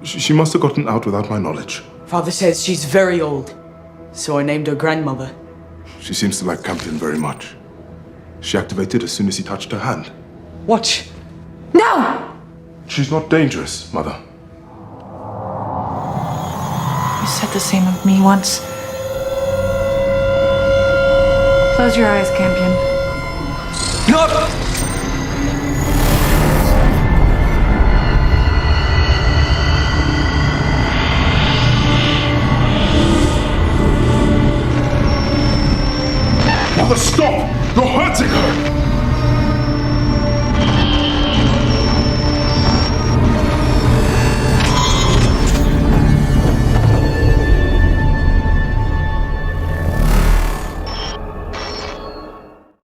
She must have gotten out without my knowledge. Father says she's very old, so I named her grandmother. She seems to like Campion very much. She activated as soon as he touched her hand. Watch. No! She's not dangerous, Mother. You said the same of me once. Close your eyes, Campion. No! Mother, stop! You're hurting her!